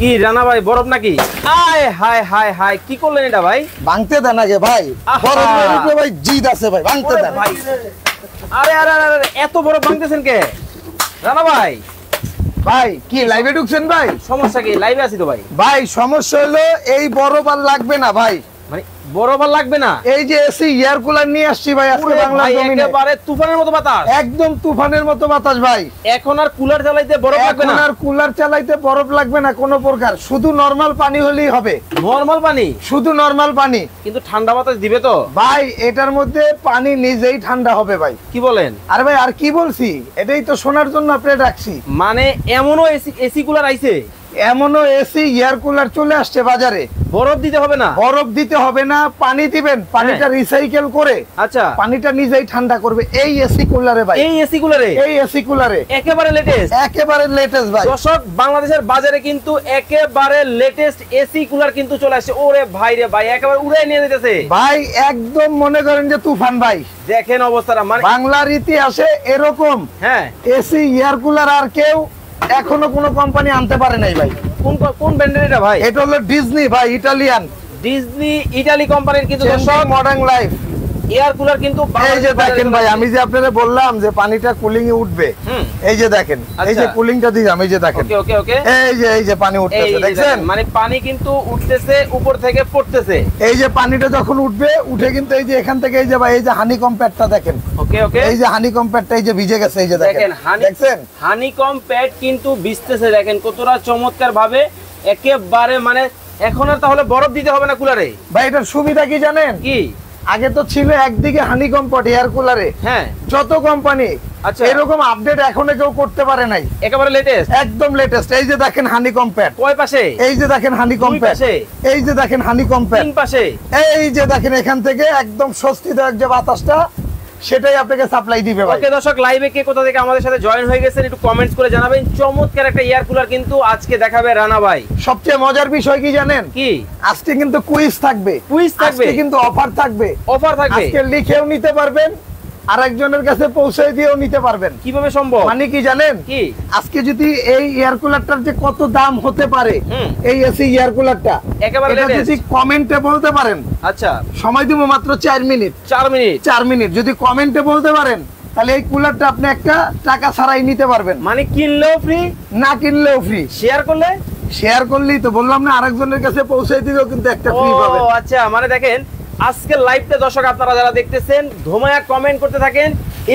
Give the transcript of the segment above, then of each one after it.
কি রানা ভাই বরফ নাকি? আয় হায় হায় হায়, কি করলেন এটা ভাই? ভাঙতে দেন আগে ভাই, বরফের উপরে ভাই জিদ আছে ভাই, ভাঙতে দেন ভাই। আরে আরে আরে, এত বরফ ভাঙতেছেন কে রানা ভাই? ভাই কি লাইভে ঢুকছেন ভাই? সমস্যা কি? লাইভে আছি তো ভাই। ভাই সমস্যা হলো এই বরফ আর লাগবে না ভাই, মানে বরফ আর লাগবে না? এই যে এসি এয়ার কুলার নিয়ে আসছি ভাই আজকে বাংলা জমিনে, একেবারে তুফানের মতো বাতাস, একদম তুফানের মতো বাতাস ভাই। এখন আর কুলার চালাইতে বরফ লাগবে না? এখন আর কুলার চালাইতে বরফ লাগবে না কোনো প্রকার, শুধু নরমাল পানি হলেই হবে। নরমাল পানি? শুধু নরমাল পানি, কিন্তু ঠান্ডা বাতাস দিবে তো ভাই? এটার মধ্যে পানি নিজেই ঠান্ডা হবে ভাই। কি বলেন? আরে ভাই আর কি বলছি, এটাই তো শোনার জন্য আপনি রাখছি। মানে এমনও এসি কুলার আইছে, এমনও এসি এয়ার কুলার চলে আসছে বাজারে, বরফ দিতে হবে না? বরফ দিতে হবে না, পানি দিবেন, পানিটা রিসাইকেল করে আচ্ছা পানিটা নিজেই ঠান্ডা করবে এই এসি কুলারে ভাই। এই এসি কুলারে? এই এসি কুলারে একেবারে লেটেস্ট, একেবারে লেটেস্ট ভাই। দর্শক বাংলাদেশের বাজারে কিন্তু একেবারে লেটেস্ট এসি কুলার কিন্তু চলে আসছে। ওরে ভাই রে ভাই, একেবারে উড়ে নিয়ে যেতেছে ভাই, একদম মনে করেন যে তুফান ভাই। দেখেন অবস্থাটা, মানে বাংলার ইতিহাসে এরকম হ্যাঁ এসি এয়ার কুলার আর কেউ এখনো কোনো কোম্পানি আনতে পারে নাই ভাই। কোন ব্র্যান্ডের এটা ভাই? এটা হলো ডিজনি ভাই, ইটালিয়ান ডিজনি ইটালি কোম্পানির কিন্তু দর্শক মডার্ন লাইফ এয়ার কুলার কিন্তু এই যে দেখেন ভাই, আমি যে আপনাদের বললাম যে পানিটা কুলিং এ উঠবে, এই যে দেখেন, এই যে কুলিংটা দিলাম, এই যে দেখেন, ওকে ওকে ওকে, এই যে পানি উঠতেছে, দেখছেন? মানে পানি কিন্তু উঠতেছে, উপর থেকে পড়তেছে। এই যে পানিটা যখন উঠবে, উঠে কিন্তু এই যে এখান থেকে এই যে ভাই, এই যে হানিকম প্যাডটা দেখেন, ওকে ওকে, এই যে হানিকম প্যাডটা এই যে ভিজে গেছে, এই যে দেখেন, দেখছেন হানিকম প্যাড কিন্তু ভিজতেছে, দেখেন কতটা চমৎকার ভাবে একেবারে। মানে এখন আর তাহলে বরফ দিতে হবে না কুলারে ভাই। এটার সুবিধা কি জানেন? কি? আগে তো ছিল একদিকে হানিকম প্যাড এয়ার কুলারে, হ্যাঁ যত কোম্পানি আচ্ছা এরকম আপডেট এখনো কেউ করতে পারে নাই, একেবারে লেটেস্ট, একদম লেটেস্ট। এই যে দেখেন হানিকম প্যাড, কয় পাশে? এই যে দেখেন হানিকম প্যাড, এই যে দেখেন হানিকম প্যাড, তিন পাশে, এই যে দেখেন এখান থেকে একদম স্বস্তিদায়ক যে বাতাসটা সেটাই আপনাকে সাপ্লাই দিবে ভাই। ওকে দর্শক, লাইভে কে কোথা থেকে আমাদের সাথে জয়েন হয়ে গেছেন একটু কমেন্টস করে জানাবেন। চমৎকার একটা এয়ার কুলার কিন্তু আজকে দেখাবে রানা ভাই। সবচেয়ে মজার বিষয় কি জানেন? কি? আজকে কিন্তু কুইজ থাকবে, কুইজ থাকবে, আজকে কিন্তু অফার থাকবে, অফার থাকবে। আজকে লিখেও নিতে পারবেন, আরেকজনের কাছে পৌঁছে দিয়েও নিতে পারবেন। কিভাবে সম্ভব? মানে কি জানেন? কি? আজকে যদি এই এয়ার কুলারটার যে কত দাম হতে পারে, এই এসি এয়ার কুলারটা একেবারে এটা যদি কমেন্টে বলতে পারেন, আচ্ছা সময় দিব মাত্র 4 মিনিট, 4 মিনিট যদি কমেন্টে বলতে পারেন, তাহলে এই কুলারটা আপনি একটা টাকা ছাড়াই নিতে পারবেন। মানে কিনলেও ফ্রি, না কিনলেও ফ্রি, শেয়ার করলে, শেয়ার করলেই তো বললাম না, আরেকজনের কাছে পৌঁছে দিলেও কিন্তু একটা ফ্রি পাবেন। ও আচ্ছা, মানে দেখেন আজকে লাইভটা দর্শক আপনারা যারা দেখতেছেন ধোমায়া কমেন্ট করতে থাকেন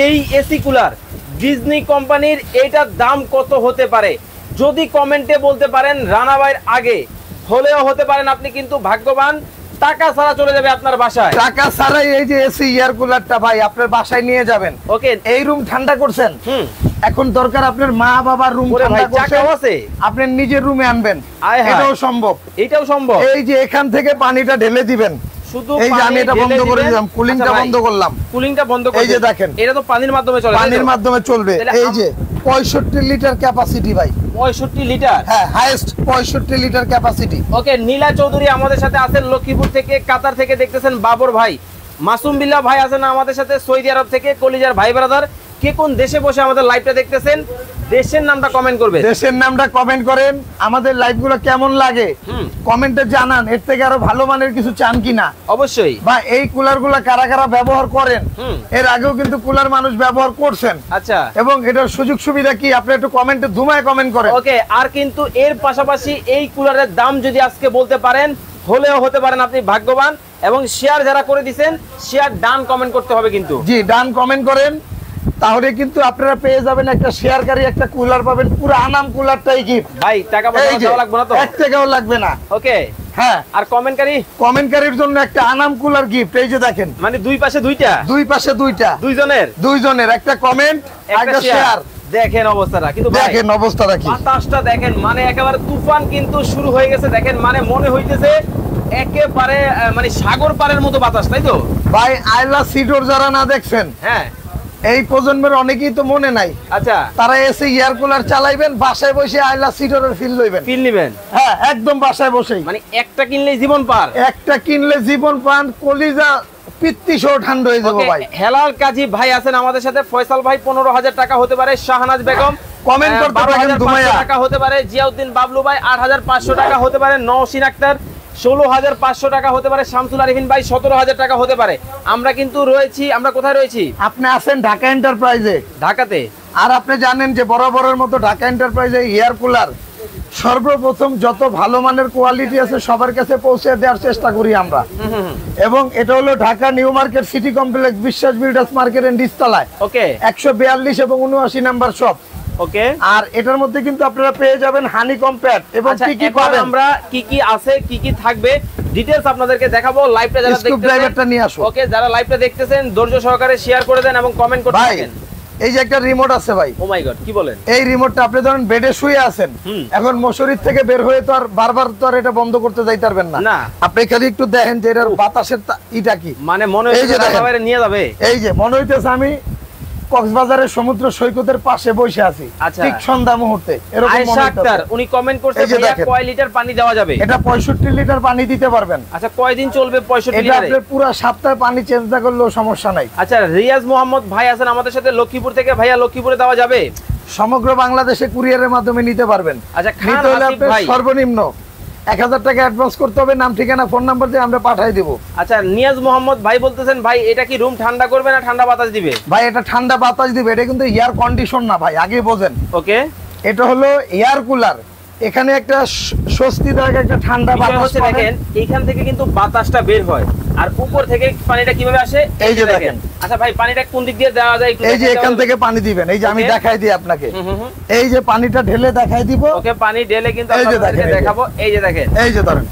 এই এসি কুলার ডিজনি কোম্পানির এইটার দাম কত হতে পারে। যদি কমেন্টে বলতে পারেন রানা ভাইয়ের আগে হলেও হতে পারেন আপনি কিন্তু ভাগ্যবান, টাকা ছাড়া চলে যাবে আপনার বাসায়। টাকা ছাড়াই এই যে এসি এয়ার কুলারটা ভাই আপনার বাসায় নিয়ে যাবেন। ওকে, এই রুম ঠান্ডা করছেন, এখন দরকার আপনার মা বাবার রুম ঠান্ডা করছে, আপনার নিজের রুমে আনবেন, এটাও সম্ভব, এটাও সম্ভব। এই যে এখান থেকে পানিটা ঢেলে দিবেন, শুধু এই যে আমি এটা বন্ধ করে দিলাম, কুলিংটা বন্ধ করলাম, কুলিংটা বন্ধ করে, এই যে দেখেন এটা তো পানির মাধ্যমে চলে, পানির মাধ্যমে চলবে। এই যে 65 লিটার ক্যাপাসিটি ভাই, 65 লিটার, হ্যাঁ হাইয়েস্ট 65 লিটার ক্যাপাসিটি। ওকে, নীলা চৌধুরী আমাদের সাথে আছেন লক্ষ্মীপুর থেকে, কাতার থেকে দেখতেছেন বাবর ভাই, মাসুম বিল্লাহ ভাই আছেন আমাদের সাথে সৌদি আরব থেকে, কলিজার ভাই ব্রাদার। কে কোন দেশে বসে আমাদের লাইভটা দেখতেছেন দেশের নামটা কমেন্ট করবেন, দেশের নামটা কমেন্ট করেন। আমাদের লাইভগুলো কেমন লাগে কমেন্টে জানান, এর থেকে আরো ভালো মানের কিছু চান কিনা অবশ্যই, বা এই কুলারগুলো কারা কারা ব্যবহার করেন, এর আগেও কিন্তু কুলার মানুষ ব্যবহার করছেন, আচ্ছা, এবং এটার সুযোগ সুবিধা কি আপনি একটু কমেন্টে ধুমায় কমেন্ট করেন। ওকে, আর কিন্তু এর পাশাপাশি এই কুলারের দাম যদি আজকে বলতে পারেন হলেও হতে পারেন আপনি ভাগ্যবান, এবং শেয়ার যারা করে দিবেন শেয়ার ডান কমেন্ট করতে হবে কিন্তু, জি ডান কমেন্ট করেন, তাহলে কিন্তু আপনারা পেয়ে যাবেন একটা শেয়ারকারী একটা কুলার পাবেন, পুরো আনাম কুলারটাই গিফট ভাই। টাকা পয়সা দেওয়া লাগবে না তো? 1 টাকাও লাগবে না। ওকে, হ্যাঁ, আর কমেন্টকারীর জন্য একটা আনাম কুলার গিফট, এই যে দেখেন, মানে দুই পাশে দুইটা, দুই পাশে দুইটা, দুইজনের একটা কমেন্ট একটা শেয়ার। দেখেন অবস্থাটা, কিন্তু দেখেন অবস্থাটা কি, বাতাসটা দেখেন, মানে একেবারে তুফান কিন্তু শুরু হয়ে গেছে। দেখেন মানে মনে হইতেছে একেবারে মানে সাগর পারের মতো বাতাস, তাই তো ভাই? আইলা সিডোর যারা না দেখছেন, হ্যাঁ এই প্রজন্মের অনেকেই তো মনে নাই, আচ্ছা, তারা এসে এয়ার কুলার চালাইবেন, বাসায় বসে আইলা সিডোরের ফিল লইবেন, ফিল নিবেন, হ্যাঁ একদম বাসায় বসেই। মানে একটা কিনলেই জীবন পার, একটা কিনলে জীবন পান, কলিজা পিত্তি সহ ঠান্ডা হয়ে যাবে ভাই। হেলাল কাজী ভাই আছেন আমাদের সাথে, ফয়সাল ভাই 15,000 টাকা হতে পারে, শাহনাজ বেগম কমেন্ট করতে পারেন। 12,500 টাকা হতে পারে জিয়াউদ্দিন বাবলু ভাই, 8,500 টাকা হতে পারে নওশিন আক্তার, 16,500 টাকা হতে পারে শামসুল আরিফিন ভাই, 17,000 টাকা হতে পারে। আমরা কিন্তু রয়েছি, আমরা কোথায় রয়েছি? আপনি আছেন ঢাকা এন্টারপ্রাইজে, ঢাকাতে। আর আপনি জানেন যে বরাবরের মতো ঢাকা এন্টারপ্রাইজে এয়ার কুলার সর্বপ্রথম যত ভালো মানের কোয়ালিটি আছে সবার কাছে পৌঁছে দেওয়ার চেষ্টা করি আমরা। এবং এটা হলো Dhaka new market city complex, বিশ্বাস বিল্ডার্স মার্কেট এন্ড নিচতলায়। ওকে, 142 এবং 79 নাম্বার শপ। ওকে, আর এটার মধ্যে কিন্তু আপনারা পেয়ে যাবেন হানিকম প্যাড এবং কি কি পাবেন, আমরা কি কি আছে কি কি থাকবে ডিটেইলস আপনাদেরকে দেখাবো। লাইভটা যারা দেখতেছেন স্ক্রুড্রাইভারটা নিয়ে আসো। ওকে, যারা লাইভটা দেখতেছেন ধৈর্য সহকারে শেয়ার করে দেন এবং কমেন্ট করতে থাকেন। এই যে একটা রিমোট আছে ভাই, ও মাই গড, কি বলেন? এই রিমোটটা আপনি ধরেন বেডে শুয়ে আছেন, এখন মশারির থেকে বের হয়ে তো আর বারবার তো আর এটা বন্ধ করতে যাইতে পারবেন না। না, আপনি খালি একটু দেখেন যে এটার বাতাসের ইটা কি, মানে মনে হচ্ছে ঢাকা বাইরে নিয়ে যাবে। এই যে মনে হইতেছে আমি কক্সবাজারের সমুদ্র সৈকতের পাশে বসে আছি ঠিক সন্ধ্যা মুহূর্তে, এরকম মনে হচ্ছে। আয়েশা আক্তার উনি কমেন্ট করছে ভাইয়া কয় লিটার পানি দেওয়া যাবে? এটা 65 লিটার পানি দিতে পারবেন। আচ্ছা, কয়দিন চলবে 65 লিটারে? এটা আপনি পুরো সপ্তাহে পানি চেঞ্জ না করলেও সমস্যা নাই। আচ্ছা, রিয়াজ মোহাম্মদ ভাই আছেন আমাদের সাথে লক্ষ্মীপুর থেকে, ভাইয়া লক্ষ্মীপুরে দেওয়া যাবে? সমগ্র বাংলাদেশে কুরিয়ারের মাধ্যমে নিতে পারবেন। আচ্ছা, নিতে হলে আপনি সর্বনিম্ন 1000 টাকা অ্যাডভান্স করতে হবে, নাম ঠিকানা ফোন নাম্বার দিয়ে আমরা পাঠিয়ে দেব। আচ্ছা, নিয়াজ মোহাম্মদ ভাই বলতেছেন ভাই এটা কি রুম ঠান্ডা করবে না ঠান্ডা বাতাস দিবে? ভাই এটা ঠান্ডা বাতাস দিবে, এটা কিন্তু এয়ার কন্ডিশন না ভাই, আগে বোঝেন। ওকে, এটা হলো এয়ার কুলার, এখানে একটা স্বস্তিদায়ক একটা ঠান্ডা বাতাস দেখেন, এইখান থেকে কিন্তু বাতাসটা বের হয় আর উপর থেকে পানিটা কিভাবে আসে এই যে দেখেন। আচ্ছা ভাই, পানিটা কোন দিক দিয়ে দেওয়া যায় একটু? এই যে এখান থেকে পানি দিবেন, এই যে আমি দেখাই দিই আপনাকে, এই যে পানিটা ঢেলে দেখাই দিব। ওকে, পানি ঢেলে কিন্তু আপনাদেরকে দেখাবো। এই যে দেখেন, এই যে ধরেন,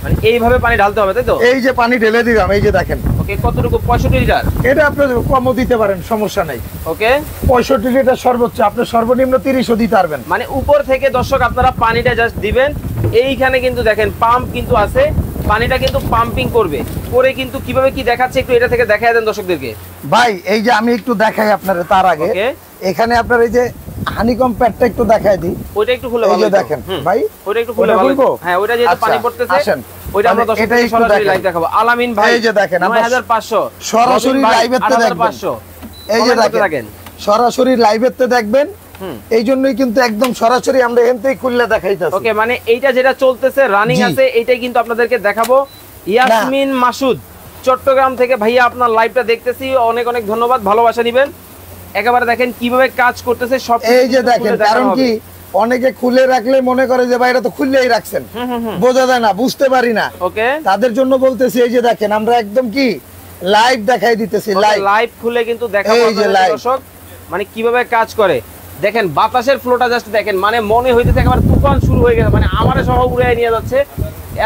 মানে এইভাবে পানি ঢালতে হবে তাই তো? এই যে পানি ঢেলে দিলাম, এই যে দেখেন। ওকে, কতটুকু? 65 লিটার। এটা আপনি কমও দিতে পারেন, সমস্যা নাই। ওকে, 65 লিটার সর্বোচ্চ, আপনি সর্বনিম্ন 30ও দিতে পারবেন। মানে উপর থেকে দর্শক আপনারা পানিটা জাস্ট দিবেন। এইখানে কিন্তু দেখেন পাম্প কিন্তু আছে, পানিটা কিন্তু পাম্পিং করবে করে কিন্তু কিভাবে কি দেখাচ্ছে একটু এটা থেকে দেখায় দেন দর্শকদেরকে। ভাই এই যে আমি একটু দেখাই আপনাদের, তার আগে এখানে আপনার এই যে হানিকম প্যাডটা একটু দেখাই দিই। ওইটা একটু খুলে ভালো দেখেন ভাই, ওইটা একটু খুলে ভালো। হ্যাঁ, ওইটা যেহেতু পানি পড়তেছে আসেন ওইটা আমরা দর্শকদের সরাসরি লাইভ দেখাবো। আলামিন ভাই এই যে দেখেন 9500 সরাসরি লাইভেতে দেখবেন। এই যে দেখেন সরাসরি লাইভেতে দেখবেন, এই জন্যই কিন্তু একদম সরাসরি আমরা এখান থেকে খুলে দেখাইতাছি। ওকে, মানে এইটা যেটা চলতেছে রানিং আছে এইটাই কিন্তু আপনাদেরকে দেখাবো। ইয়াসমিন মাসুদ চট্টগ্রাম থেকে ভাইয়া আপনার লাইভটা দেখতেছি, অনেক অনেক ধন্যবাদ, ভালোবাসা দিবেন। একেবারে দেখেন কিভাবে কাজ করতেছে সব। এই যে দেখেন, কারণ কি অনেকে খুলে রাখলে মনে করে যে ভাই এটা তো খুললেই রাখছেন, বোঝা যায় না, বুঝতে পারি না। ওকে, তাদের জন্য বলতেছি এই যে দেখেন আমরা একদম কি লাইভ দেখাই দিতেছি, লাইভ খুলে কিন্তু দেখাবো দর্শক মানে কিভাবে কাজ করে। দেখেন বাতাসের ফ্লোটা জাস্ট দেখেন, মানে মনে হইতেছে একেবারে তুফান শুরু হয়ে গেছে, মানে আমারে সহ উড়াই নিয়ে যাচ্ছে,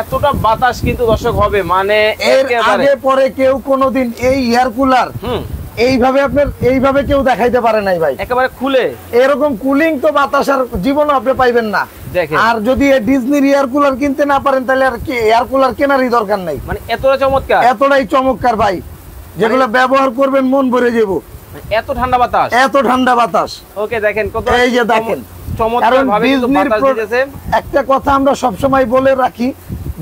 এতটা বাতাস কিন্তু দর্শক হবে। মানে এর আগে পরে কেউ কোনোদিন এই এয়ার কুলার এইভাবে আপনার এইভাবে কেউ দেখাইতে পারে নাই ভাই, একেবারে খুলে এরকম কুলিং তো বাতাস আর জীবনে আপনি পাইবেন না। আর যদি ডিজনির এয়ার কুলার কিনতে না পারেন তাহলে আর কি এয়ার কুলার কেনারই দরকার নাই। মানে এতটা চমৎকার, এতটাই চমৎকার ভাই, যেগুলো ব্যবহার করবেন মন ভরে যাবো, এত ঠান্ডা বাতাস, এত ঠান্ডা বাতাস। ওকে, দেখেন কত, এই যে দেখেন চমৎকার ভাবে কিন্তু বাতাস দিতেছে। একটা কথা আমরা সব সময় বলে রাখি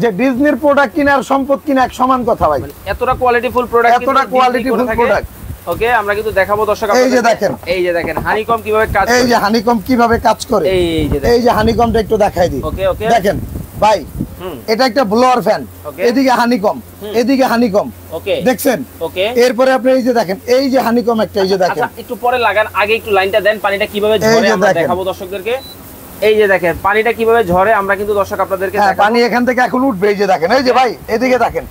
যে ডিজনির প্রোডাক্ট কিনা আর সম্পদ কিনা এক সমান কথা ভাই, এতটা কোয়ালিটিফুল প্রোডাক্ট, এতটা কোয়ালিটিফুল প্রোডাক্ট। ওকে, আমরা কিন্তু দেখাবো দর্শক এই যে দেখেন, এই যে দেখেন হানিকম কিভাবে কাজ করে, এই যে হানিকম কিভাবে কাজ করে, এই যে হানিকমটা একটু দেখাই দিই। ওকে, ওকে, দেখেন ভাই, এটা একটা ব্লোয়ার ফ্যান, এদিকে হানিকম, এদিকে হানিকম, ওকে দেখছেন? ওকে, এরপরে আপনি এই যে দেখেন, এই যে হানিকম একটা, এই যে দেখেন। আচ্ছা, একটু পরে লাগান, আগে একটু লাইনটা দেন, পানিটা কিভাবে ঝরে আমরা দেখাবো দর্শকদেরকে। এই যে দেখেন পানিটা কিভাবে ঝরে আমরা কিন্তু দর্শক আপনাদেরকে দেখাবো। পানি এখান থেকে এখন উঠবে, এই যে দেখেন, এই যে ভাই এদিকে দেখেন,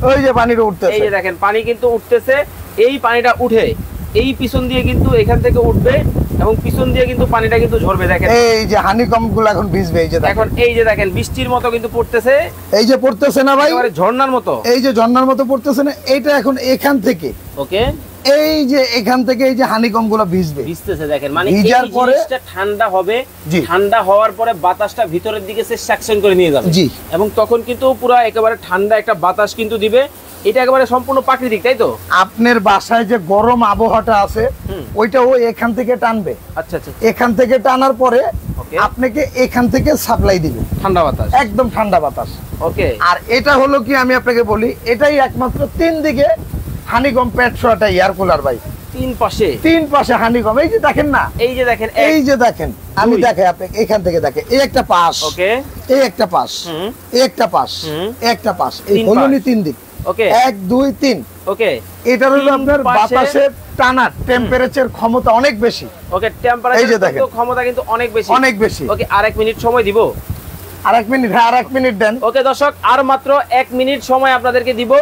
ওই যে পানিটা উঠতেছে, এই যে দেখেন পানি কিন্তু উঠতেছে। এই পানিটা উঠে এই পিছন দিয়ে কিন্তু এখান থেকে উঠবে এবং পিছন দিয়ে কিন্তু পানিটা কিন্তু ঝরবে। দেখেন এই যে হানিকম গুলো এখন ভিজবে, এই যে এখন এই যে দেখেন বৃষ্টির মতো কিন্তু পড়তেছে, এই যে পড়তেছে না ভাই, একেবারে ঝর্ণার মতো, এই যে ঝর্ণার মতো পড়তেছে না, এইটা এখন এখান থেকে, ওকে, এই যে এখান থেকে এই যে হানিকম গুলো ভিজতেছে। দেখেন মানে এই জিনিসটা ঠান্ডা হবে, ঠান্ডা হওয়ার পরে বাতাসটা ভিতরের দিকে সাকশন করে নিয়ে যাবে এবং তখন কিন্তু পুরো একেবারে ঠান্ডা একটা বাতাস কিন্তু দিবে। এটা একেবারে সম্পূর্ণ প্রাকৃতিক, তাই তো? আপনার বাসায় যে গরম আবহাওয়াটা আছে ওইটা ও এখান থেকে টানবে। আচ্ছা আচ্ছা, এখান থেকে টানার পরে আপনাকে এখান থেকে সাপ্লাই দিবে ঠান্ডা বাতাস, একদম ঠান্ডা বাতাস। ওকে, আর এটা হলো কি আমি আপনাকে বলি, এটাই একমাত্র 3 দিকে হানিকম প্যাড শোটা এয়ার কুলার ভাই, তিন পাশে হানিকম। এই যে দেখেন না, এই যে দেখেন, এই যে দেখেন, আমি দেখাই আপনাকে, এখান থেকে দেখেন, এই একটা পাশ, ওকে, এই একটা পাশ, এই একটা পাশ, এই একটা পাশ, এই হলো তিন দিক, ওকে, 1 2 3, ওকে। এটা হলো আপনার বাতাসের টানা টেম্পারেচার ক্ষমতা অনেক বেশি, ওকে, টেম্পারেচার ক্ষমতা কিন্তু অনেক বেশি, অনেক বেশি। ওকে, আর 1 মিনিট সময় দিব, আর 1 মিনিট, হ্যাঁ আর 1 মিনিট দেন। ওকে দর্শক, আর মাত্র 1 মিনিট সময় আপনাদেরকে দিব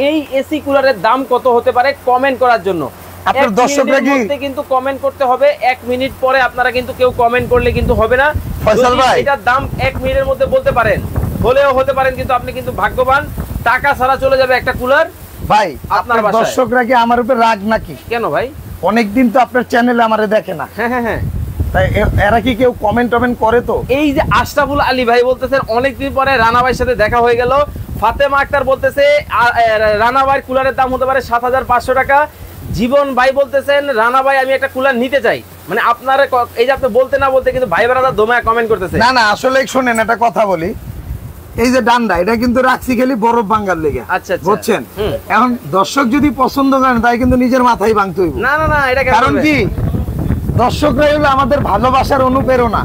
এই এসি কুলারের দাম কত হতে পারে কমেন্ট করার জন্য। আপনার দর্শকরা কিন্তু কমেন্ট করতে হবে, 1 মিনিট পরে আপনারা কিন্তু কেউ কমেন্ট করলে কিন্তু হবে না। ফয়সাল ভাই, এটার দাম 1 মিনিটের মধ্যে বলতে পারেন, হলেও হতে পারেন, কিন্তু আপনি কিন্তু ভাগ্যবান, টাকা ছাড়া চলে যাবে একটা কুলার। ভাই আপনার দর্শকরা কি আমার উপর রাগ নাকি? কেন ভাই? অনেকদিন তো আপনার চ্যানেলে আমারে দেখে না। হ্যাঁ হ্যাঁ হ্যাঁ, তাই এরা কি কেউ কমেন্ট করে? তো এই যে আশরাফুল আলী ভাই বলতেছেন অনেকদিন পরে রানা ভাইয়ের সাথে দেখা হয়ে গেল। ফাতেমা আক্তার বলতেছে রানা ভাইয়ের কুলারের দাম হতে পারে 7500 টাকা। জীবন ভাই বলতেছেন রানা ভাই আমি একটা কুলার নিতে চাই। মানে আপনারা এই যে আপনি বলতে না বলতে কিন্তু ভাই ব্রাদার দোমায় কমেন্ট করতেছে। না না, আসলে শুনেন একটা কথা বলি, এই যে ডান্ডা এটা কিন্তু রাখছি খালি বরফ ভাঙার লেগে। আচ্ছা বুঝছেন? এখন দর্শক যদি পছন্দ করেন তাই কিন্তু নিজের মাথায় ভাঙতে হইব। না না না, এটা কারণ কি, দর্শকরা হলো আমাদের ভালোবাসার অনুপ্রেরণা।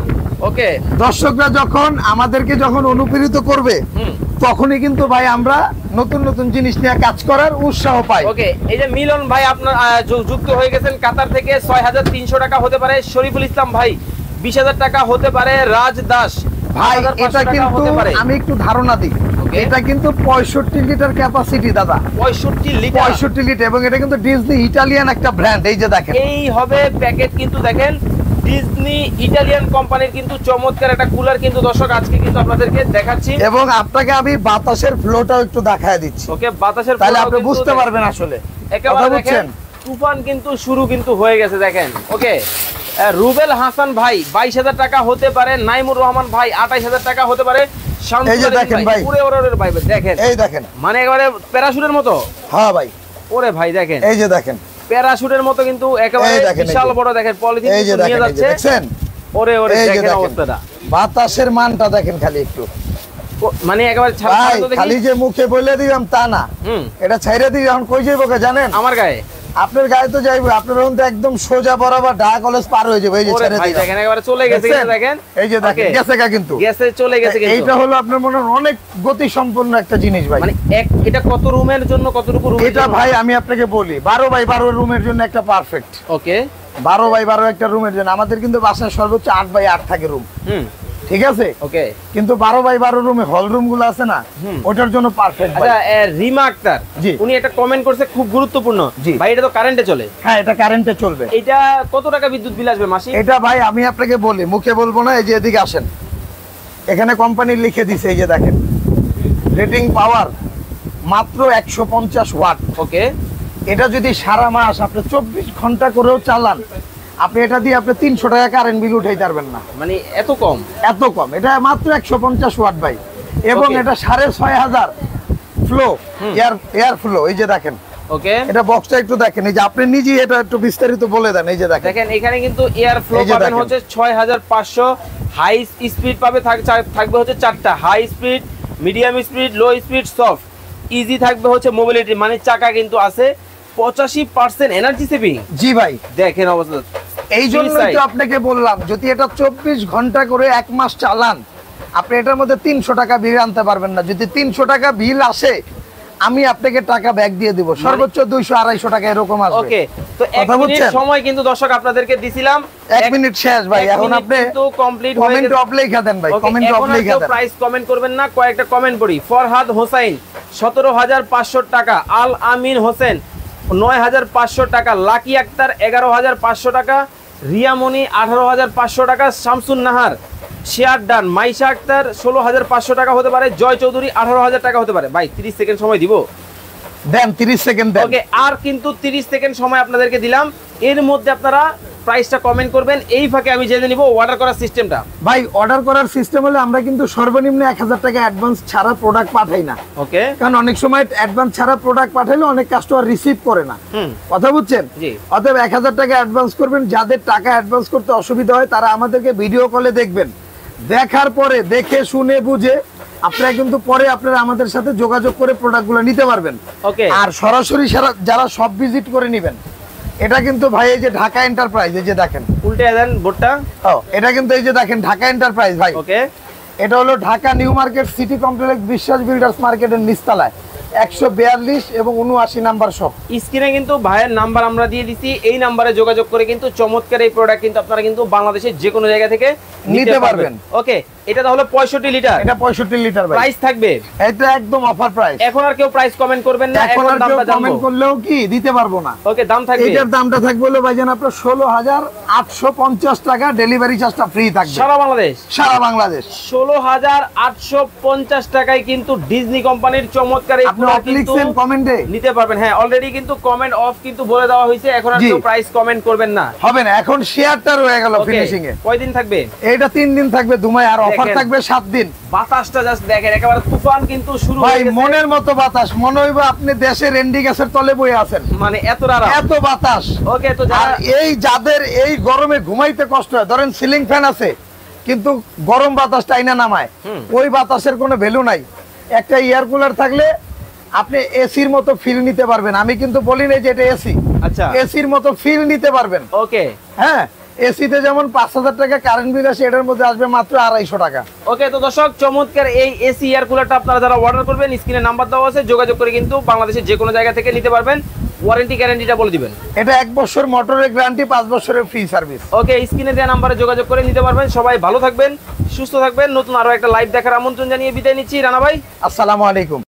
ওকে, দর্শকরা যখন আমাদেরকে অনুপ্রেরিত করবে তখনই কিন্তু ভাই আমরা নতুন নতুন জিনিস নিয়ে কাজ করার উৎসাহ পাই। ওকে, এই যে মিলন ভাই আপনার যুক্ত হয়ে গেছেন কাতার থেকে, 6300 টাকা হতে পারে। শরীফুল ইসলাম ভাই 20000 টাকা হতে পারে। রাজ দাস ভাই, এটা কিন্তু আমি একটু ধারণা দিই, এটা কিন্তু 65 লিটার ক্যাপাসিটি দাদা, 65 লিটার, এবং এটা কিন্তু ডিজনি ইটালিয়ান একটা ব্র্যান্ড। এই যে দেখেন, এই হবে প্যাকেট, কিন্তু দেখেন ডিজনি ইটালিয়ান কোম্পানির কিন্তু চমৎকার একটা কুলার কিন্তু দর্শক আজকে কিন্তু আপনাদেরকে দেখাচ্ছি, এবং আপনাকে আমি বাতাসের ফ্লোটাও একটু দেখায় দিচ্ছি। ওকে, বাতাসের তাহলে আপনি বুঝতে পারবেন আসলে একেবারে দেখেন তুফান কিন্তু শুরু কিন্তু হয়ে গেছে দেখেন। ওকে, রুবেল হাসান ভাই 22000 টাকা হতে পারে। নাইমুর রহমান ভাই 28000 টাকা হতে পারে। এই যে দেখেন ভাই, পুরো ওরের ভাই দেখেন, এই দেখেন, মানে একেবারে প্যারাশুটের মতো। হ্যাঁ ভাই, ওরে ভাই দেখেন, এই যে দেখেন প্যারাশুটের মতো কিন্তু একেবারে বিশাল বড় দেখেন পলিথিন নিয়ে যাচ্ছে। দেখছেন? ওরে ওরে দেখেন অবস্থাটা, বাতাসের মানটা দেখেন খালি একটু, মানে একেবারে ভাই খালি যে মুখে বলে দিলাম তা না, এটা ছাইরা দিই এখন কই যাইবো জানেন? আমার গায়ে। আপনার গায়ে তো যাইবো, আপনার তো একদম সোজা বরাবর ঢাকা কলেজ পার হয়ে যাবে। এই যে ছেড়ে দিই দেখেন একেবারে চলে গেছে, দেখেন এই যে দেখেন গেছে কিন্তু গেছে চলে গেছে কিন্তু। এইটা হলো আপনার মনে অনেক গতি সম্পন্ন একটা জিনিস ভাই। মানে এটা কত রুমের জন্য, কতটুকু রুম? এটা ভাই আমি আপনাকে বলি 12x12 রুমের জন্য একটা পারফেক্ট। ওকে, 12x12 একটা রুমের জন্য আমাদের কিন্তু বাসায় সর্বোচ্চ 8x8 থাকে রুম। ঠিক আছে, ওকে, কিন্তু 12x12 রুমে হল রুম গুলো আছে না, ওটার জন্য পারফেক্ট। আচ্ছা, রিমা আক্তার উনি একটা কমেন্ট করছে খুব গুরুত্বপূর্ণ, ভাই এটা তো কারেন্টে চলে। হ্যাঁ, এটা কারেন্টে চলবে। এটা কত টাকা বিদ্যুৎ বিল আসবে মাসে? এটা ভাই আমি আপনাকে বলি, মুখে বলবো না, এই যে এদিকে আসেন, এখানে কোম্পানি লিখে দিছে, এই যে দেখেন রেটিং পাওয়ার মাত্র 150 ওয়াট। ওকে, এটা যদি সারা মাস আপনি 24 ঘন্টা করেও চালান, আপনি এটা দিয়ে আপনি 300 টাকা কারেন্ট বিল উঠাইতে পারবেন না। মানে এত কম? এত কম। এটা মাত্র 150 ওয়াট ভাই, এবং এটা 6500 ফ্লো, এয়ার ফ্লো। এই যে দেখেন, ওকে, এটা বক্সটা একটু দেখেন, এই যে আপনি নিজেই এটা একটু বিস্তারিত বলে দেন। এই যে দেখেন এখানে কিন্তু এয়ার ফ্লো পাবেন হচ্ছে 6500, হাই স্পিড পাবে থাকবে হচ্ছে 4টা, high speed, medium speed, low speed, soft, easy থাকবে হচ্ছে মোবিলিটি, মানে চাকা কিন্তু আছে। 85% এনার্জি সেভিং। জি ভাই, দেখেন অবস্থা। এই জন্যই তো আপনাকে বললাম, যদি এটা 24 ঘন্টা করে 1 মাস চালান, আপনি এটার মধ্যে 300 টাকা বিল আনতে পারবেন না। যদি 300 টাকা বিল আসে, আমি আপনাকে টাকা ব্যাক দিয়ে দিব, সর্বোচ্চ 200-250 টাকা এরকম আসবে। ওকে, তো 1 মিনিট সময় কিন্তু দর্শক আপনাদেরকে দিছিলাম। 1 মিনিট শেষ ভাই, এখন আপনি তো কমপ্লিট হয়ে গেছে। কমেন্ট অফ লেখা দেন ভাই, কমেন্ট অফ লেখা দেন। প্রাইস কমেন্ট করবেন না, কয়েকটা কমেন্ট পড়ি। ফরহাদ হোসেন 17500 টাকা, আল আমিন হোসেন 9500 টাকা, লাকি আক্তার 11500 টাকা, রিয়ামণি 18500 টাকা, শামসুন নাহার শেয়ার ডান, মাইশা আক্তার 16500 টাকা হতে পারে, জয় চৌধুরী 18000 টাকা হতে পারে। ভাই 30 সেকেন্ড সময় দিব, দেন 30 সেকেন্ড দেন। ওকে, আর কিন্তু 30 সেকেন্ড সময় আপনাদেরকে দিলাম, এর মধ্যে আপনারা প্রাইসটা কমেন্ট করবেন। এই ফাঁকে আমি জেনে নিব অর্ডার করার সিস্টেমটা। ভাই অর্ডার করার সিস্টেম হলো আমরা কিন্তু সর্বনিম্ন 1000 টাকা অ্যাডভান্স ছাড়া প্রোডাক্ট পাঠাই না। ওকে, কারণ অনেক সময় অ্যাডভান্স ছাড়া প্রোডাক্ট পাঠাইলে অনেক কাস্টমার রিসিভ করে না। কথা বুঝছেন? অতএব 1000 টাকা অ্যাডভান্স করবেন। যাদের টাকা অ্যাডভান্স করতে অসুবিধা হয় তারা আমাদেরকে ভিডিও কলে দেখবেন, দেখার পরে দেখে শুনে বুঝে আপনারা কিন্তু পরে আপনারা আমাদের সাথে যোগাযোগ করে প্রোডাক্টগুলো নিতে পারবেন। ওকে, আর সরাসরি যারা সব ভিজিট করে নেবেন এটা কিন্তু ভাই এই যে ঢাকা এন্টারপ্রাইজ, এই যে দেখেন উল্টে দেন বোর্ডটা। এটা কিন্তু এই যে দেখেন ঢাকা এন্টারপ্রাইজ ভাই। ওকে, এটা হলো Dhaka new market city complex বিশ্বাস বিল্ডার্স মার্কেটের নিচতলায় 142 এবং 79 নাম্বার শপ। স্ক্রিনে কিন্তু ভাইয়ের নাম্বার আমরা দিয়ে দিছি, এই নাম্বারে যোগাযোগ করে কিন্তু চমৎকার এই প্রোডাক্ট কিন্তু আপনারা কিন্তু বাংলাদেশের যে কোনো জায়গা থেকে নিতে পারবেন। ওকে, এটা তাহলে 65 লিটার, এটা 65 লিটার ভাই। প্রাইস থাকবে এটা একদম অফার প্রাইস। এখন আর কেউ প্রাইস কমেন্ট করবেন না, এখন আর কেউ দামটা জানবো। কমেন্ট করলেও কি দিতে পারবো না। ওকে, দাম থাকবে, এটার দামটা থাকবে হলো ভাইজান আপনার 16,850 টাকা, ডেলিভারি চার্জটা ফ্রি থাকবে সারা বাংলাদেশ। সারা বাংলাদেশ 16,850 টাকায় কিন্তু ডিজনি কোম্পানির চমৎকার এই আপনি প্রোডাক্ট কিন্তু লিখছেন কমেন্টে নিতে পারবেন। হ্যাঁ, অলরেডি কিন্তু কমেন্ট অফ কিন্তু বলে দেওয়া হয়েছে, এখন আর জি। কেউ প্রাইস কমেন্ট করবেন না। হবে না, এখন শেয়ারটা রয়ে গেল ওকে, ফিনিশিং এ। কয়দিন থাকবে? এটা 3 দিন থাকবে দুমাই, আর অফার দেখেন। থাকবে 7 দিন। বাতাসটা জাস্ট দেখেন, একেবারে তুফান কিন্তু শুরু ভাই হয়ে গেছে। মনের মতো বাতাস, মনে হইব আপনি দেশের রেন্ডি গাছের তলে বসে আছেন, মানে এত রারা। এত বাতাস। ওকে, তো আর যারা এই যাদের এই গরমে ঘুমাইতে কষ্ট হয়, ধরেন সিলিং ফ্যান আছে কিন্তু গরম বাতাস টাইনা নামায়, ওই বাতাসের কোনো ভ্যালু নাই। একটা এয়ার কুলার থাকলে আপনি এসির মতো ফিল নিতে পারবেন। আমি কিন্তু বলি না যে এটা এসি, আচ্ছা, এসির মতো ফিল নিতে পারবেন। ওকে হ্যাঁ, এসিতে যেমন 5,000 টাকা কারেন্ট বিল আসে, এটার মধ্যে আসবে মাত্র 250 টাকা। ওকে, তো দর্শক চমৎকার এই এসি এয়ার কুলারটা আপনারা যারা অর্ডার করবেন, স্ক্রিনে নাম্বার দেওয়া আছে, যোগাযোগ করে কিন্তু বাংলাদেশের যে কোনো জায়গা থেকে নিতে পারবেন। ওয়ারেন্টি গ্যারান্টিটা বলে দিবেন। এটা 1 বছর মোটরের গ্যারান্টি, 5 বছরের ফ্রি সার্ভিস। ওকে, স্ক্রিনে দেওয়া নাম্বারে যোগাযোগ করে নিতে পারবেন। সবাই ভালো থাকবেন, সুস্থ থাকবেন। নতুন আরো একটা লাইভ দেখার আমন্ত্রণ জানিয়ে বিদায় নিচ্ছি রানা ভাই। আসসালামু আলাইকুম।